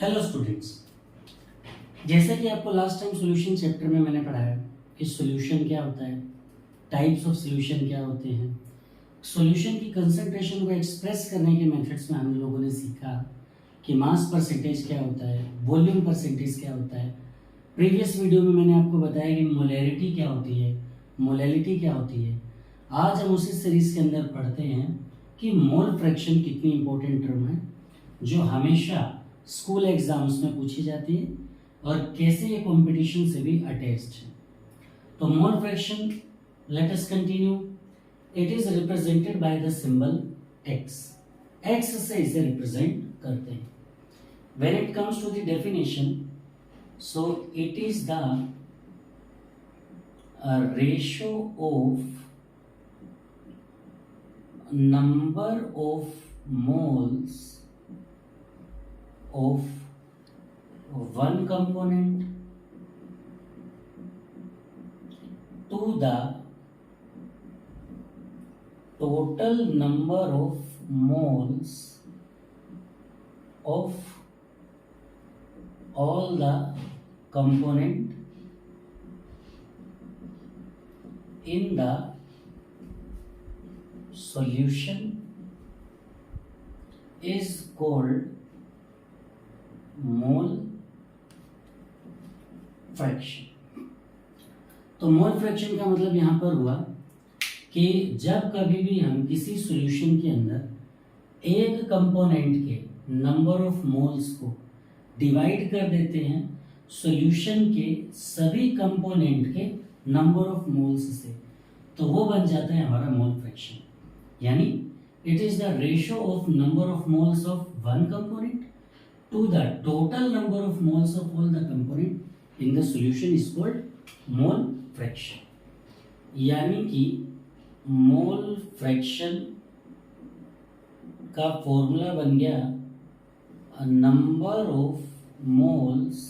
Hello students, जैसा कि आपको लास्ट टाइम सॉल्यूशन चैप्टर में मैंने पढ़ाया कि सॉल्यूशन क्या होता है, टाइप्स ऑफ सॉल्यूशन क्या होते हैं, सॉल्यूशन की कंसंट्रेशन को एक्सप्रेस करने के मेथड्स में हम लोगों ने सीखा कि मास परसेंटेज क्या होता है, वॉल्यूम परसेंटेज क्या होता है। प्रीवियस वीडियो में मैंने आपको बताया कि मोलैरिटी क्या होती है, मोलैलिटी क्या होती है। आज हम उसी सीरीज के अंदर पढ़ते हैं कि मोल फ्रैक्शन कितनी इंपॉर्टेंट टर्म है जो हमेशा स्कूल एग्जाम्स में पूछी जाती है और कैसे ये कंपटीशन से भी अटैच्ड है। तो mole fraction, let us continue. It is represented by the symbol x। x से इसे रिप्रेजेंट करते हैं। When it comes to the definition, so it is the ratio of number of moles of one component to the total number of moles of all the component in the solution is called mole fraction. तो mole fraction का मतलब यहां पर हुआ कि जब कभी भी हम किसी सॉल्यूशन के अंदर एक कंपोनेंट के नंबर ऑफ मोल्स को डिवाइड कर देते हैं सॉल्यूशन के सभी कंपोनेंट के नंबर ऑफ मोल्स से, तो वो बन जाता है हमारा मोल फ्रैक्शन। यानी it is the ratio of number of moles of one component to the total number of moles of all the component in the solution is called mole fraction। यानी कि मोल फ्रैक्शन का formula बन गया number of moles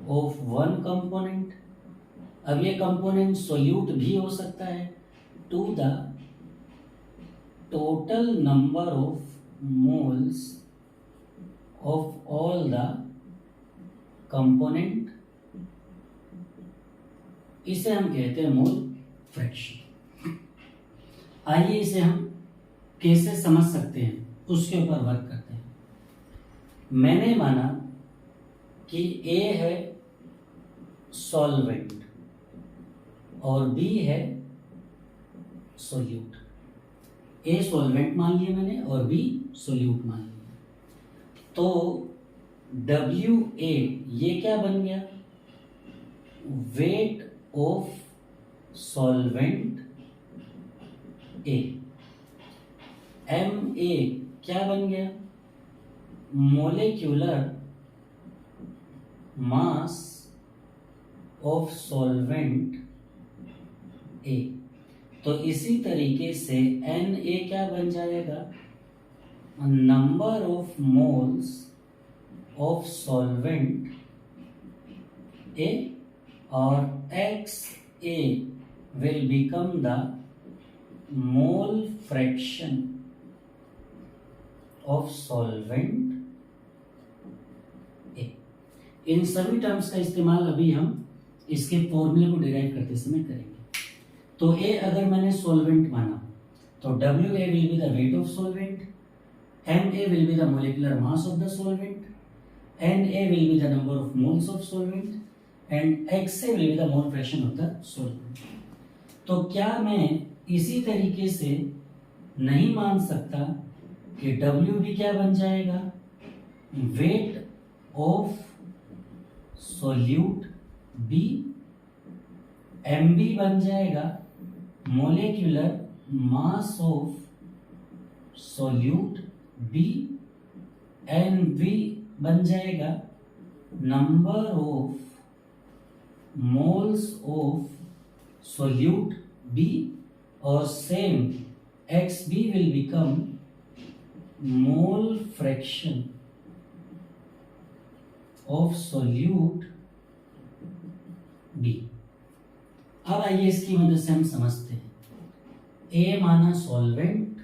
of one component. अब ये component solute भी हो सकता है to the total number of moles of all the component, इसे हम कहते हैं मोल फ्रैक्शन। आइए इसे हम कैसे समझ सकते हैं उसके ऊपर वर्क करते हैं। मैंने माना कि A है सॉल्वेंट और B है सोल्यूट। A सॉल्वेंट मान लिया मैंने और B सोल्यूट मान लिया। तो WA ये क्या बन गया, wait of solvent A। MA क्या बन गया, molecular mass of solvent A। तो इसी तरीके से NA क्या बन जाएगा, number of moles of solvent A, और XA will become the mole fraction of solvent A। इन सभी टर्म्स का इस्तेमाल अभी हम इसके फॉर्मूले को डिराइव करते समय करेंगे। तो A अगर मैंने सॉल्वेंट माना तो WA will be the weight of solvent, MA will be the molecular mass of the solvent, NA will be the number of moles of solvent, and XA will be the mole fraction of the solvent। तो क्या मैं इसी तरीके से नहीं मान सकता कि W भी क्या बन जाएगा, weight of solute B, MB बन जाएगा molecular mass of solute B, NV बन जाएगा number of moles of solute B, और same XB will become mole fraction of solute B। अब आइए इसकी मदद से हम समझते हैं। ए माना सॉल्वेंट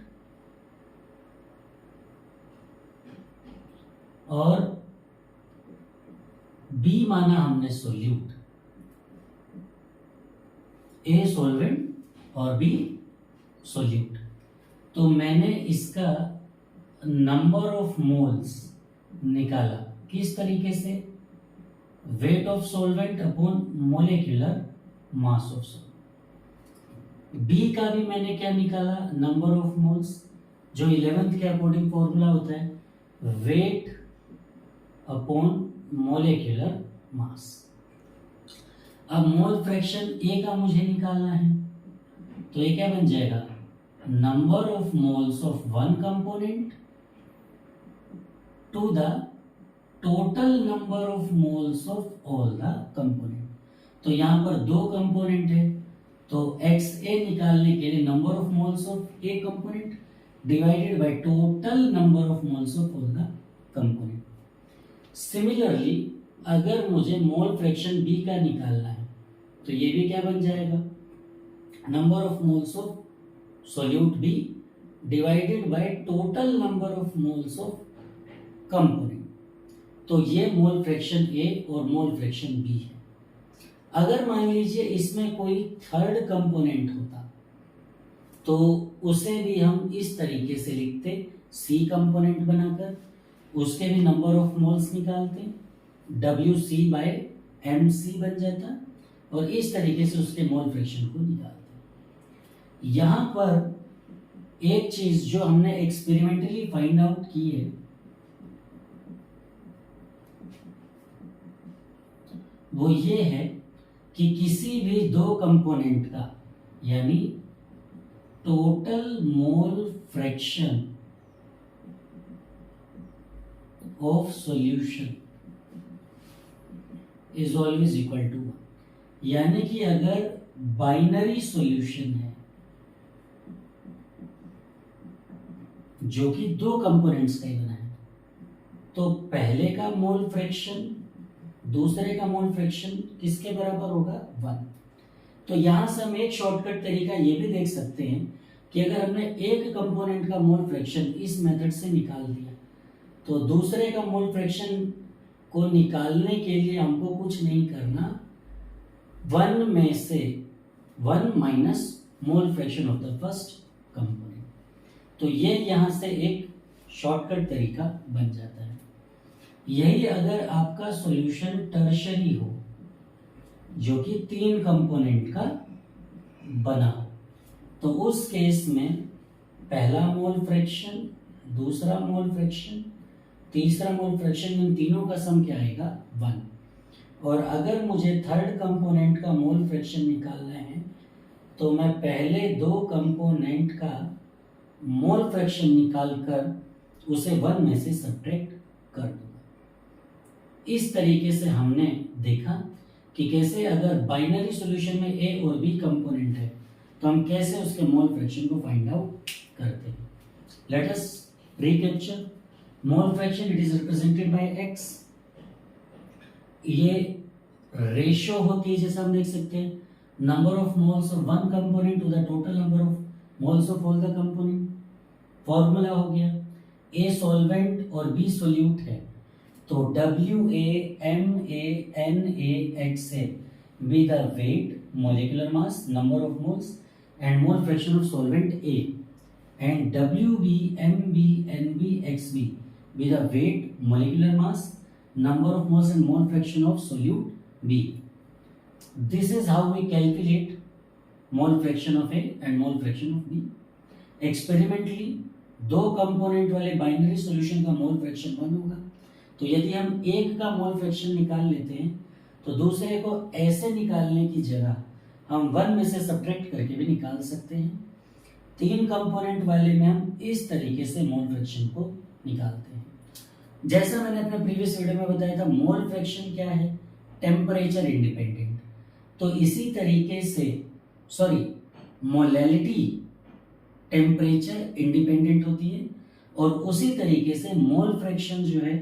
और बी माना हमने सोल्यूट, ए सॉल्वेंट और बी सोल्यूट। तो मैंने इसका नंबर ऑफ मोल्स निकाला किस तरीके से, weight of solvent upon molecular mass of solvent. B का भी मैंने क्या निकाला, नंबर ऑफ मोल्स, जो 11th के अकॉर्डिंग फॉर्मूला होता है, वेट अपॉन मोलेक्युलर मास। अब मोल फ्रैक्शन ए का मुझे निकालना है, तो ये क्या बन जाएगा, number of moles of one component to the total number of moles of all the component. तो यहां पर दो कंपोनेंट है, तो एक्स ए निकालने के लिए number of moles of A component divided by total number of moles of all the component. Similarly अगर मुझे मोल फ्रैक्शन बी का निकालना है, तो ये भी क्या बन जाएगा, number of moles of solute B divided by total number of moles of component. तो ये मोल फ्रैक्शन ए और मोल फ्रैक्शन बी है। अगर मान लीजिए इसमें कोई थर्ड कंपोनेंट होता, तो उसे भी हम इस तरीके से लिखते, सी कंपोनेंट बनाकर, उसके भी नंबर ऑफ मोल्स निकालते, WC बाय MC बन जाता, और इस तरीके से उसके मोल फ्रैक्शन को निकालते। यहां पर एक चीज जो हमने एक्सपेरिमेंटली फाइंड आउट की है, वो ये है कि किसी भी दो कंपोनेंट का, यानी total mole fraction of solution is always equal to 1। यानी कि अगर बाइनरी सॉल्यूशन है जो कि दो कंपोनेंट्स का ही बना है, तो पहले का मोल फ्रैक्शन दूसरे का मोल फ्रैक्शन किसके बराबर होगा, 1। तो यहां से हम एक शॉर्टकट तरीका ये भी देख सकते हैं कि अगर हमने एक कंपोनेंट का मोल फ्रैक्शन इस मेथड से निकाल दिया, तो दूसरे का मोल फ्रैक्शन को निकालने के लिए हमको कुछ नहीं करना, 1 में से 1 minus mole fraction of the first component. तो ये यहां से एक शॉर्टकट तरीका बन जाता है। यही अगर आपका सॉल्यूशन टर्शरी हो, जो कि 3 कंपोनेंट का बना हो, तो उस केस में पहला मोल फ्रैक्शन, दूसरा मोल फ्रैक्शन, तीसरा मोल फ्रैक्शन, इन तीनों का सम क्या आएगा, 1। और अगर मुझे थर्ड कंपोनेंट का मोल फ्रैक्शन निकालना है, तो मैं पहले दो कंपोनेंट का मोल फ्रैक्शन निकालकर उसे 1 में से सब्ट्रैक्ट कर दूंगा। इस तरीके से हमने देखा कि कैसे अगर बाइनरी सॉल्यूशन में ए और बी कंपोनेंट है, तो हम कैसे उसके मोल फ्रैक्शन को फाइंड आउट करते हैं। Let us recapture mole fraction, it is represented by x. ये रेशियो होती है, जैसा हम देख सकते हैं, number of moles of one component to the total number of moles of all the component. Formula हो गया, ए सॉल्वेंट और बी सोल्यूट है, तो WAMANAXA be the weight, molecular mass, number of moles and mole fraction of solvent A, and WBMBNBXB be the weight, molecular mass, number of moles and mole fraction of solute B. This is how we calculate mole fraction of A and mole fraction of B. Experimentally, दो component वाले binary solution का mole fraction 1 होगा, तो यदि हम एक का mole fraction निकाल लेते हैं, तो दूसरे को ऐसे निकालने की जगह हम 1 में से सब्ट्रैक्ट करके भी निकाल सकते हैं। 3 कंपोनेंट वाले में हम इस तरीके से मोल फ्रैक्शन को निकालते हैं। जैसा मैंने अपने प्रीवियस वीडियो में बताया था, मोल फ्रैक्शन क्या है, टेम्परेचर इंडिपेंडेंट। तो इसी तरीके से मोलैलिटी टेम्परेचर इंडिपेंडेंट होती है, और उसी तरीके से मोल फ्रैक्शन जो है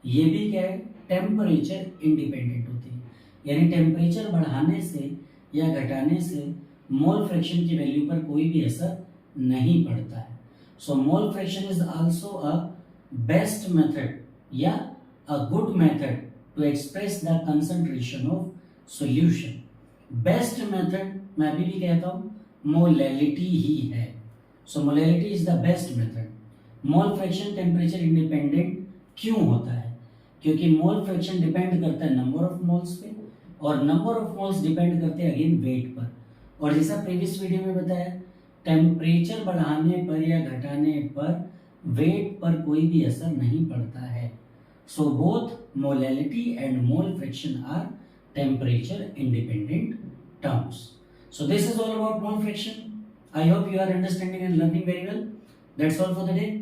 ये भी क्या है, टेम्परेचर इंडिपेंडेंट होती है। यानी टेम्परेचर बढ़ाने से या घटाने से मोल फ्रैक्शन की वैल्यू पर कोई भी असर नहीं पड़ता है। So mole fraction is also a best method या a good method to express the concentration of solution. Best method मैं अभी भी कहता हूँ मोलैलिटी ही है. So molality is the best method. Mole fraction temperature independent क्यों होता है? क्योंकि मोल फ्रैक्शन डिपेंड करता है नंबर ऑफ मोल्स पे और नंबर ऑफ मोल्स डिपेंड करते हैं अगेन वेट पर. और जैसा प्रीवियस वीडियो में बताया, टेम्परेचर बढ़ाने पर या घटाने पर वेट पर कोई भी असर नहीं पड़ता है. So both molality and mole fraction are temperature independent terms. So this is all about mole fraction. I hope you are understanding and learning very well. That's all for the day.